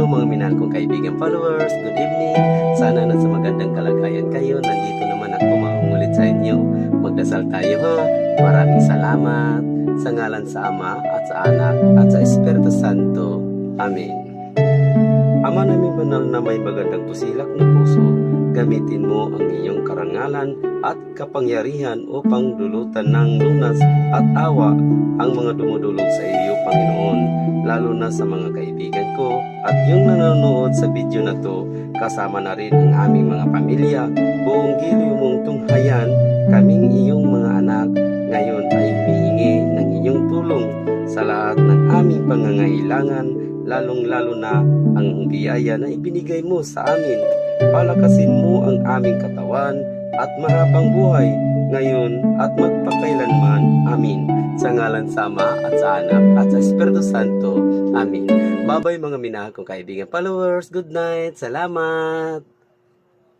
Hello mga minahal kong kaibigan followers, good evening. Sana nasa magandang kalagayan kayo. Nandito naman ako maungulit sa inyo. Magdasal tayo ha. Maraming salamat sa ngalan sa Ama at sa Anak at sa Espiritu Santo. Amen. Ama namin banal na may magandang tusilak na puso, gamitin mo ang iyong karangalan at kapangyarihan upang dulutan ng lunas at awa ang mga dumudulog sa iyo, Panginoon, lalo na sa mga kaibigan ko at yung nanonood sa video na to, kasama na rin ang aming mga pamilya, buong giliw mong tunghayan, kaming iyong mga anak, ngayon ay humihingi ng iyong tulong sa lahat ng aming pangangailangan, lalong-lalo na ang biyaya na ibinigay mo sa amin. Palakasin mo ang aming katawan at mahabang buhay ngayon at magpakailanman. Amin. Sa ngalan sa Ama at sa Anak at sa Espiritu Santo. Amin. Bye-bye mga minahal kong kaibigan followers. Good night. Salamat.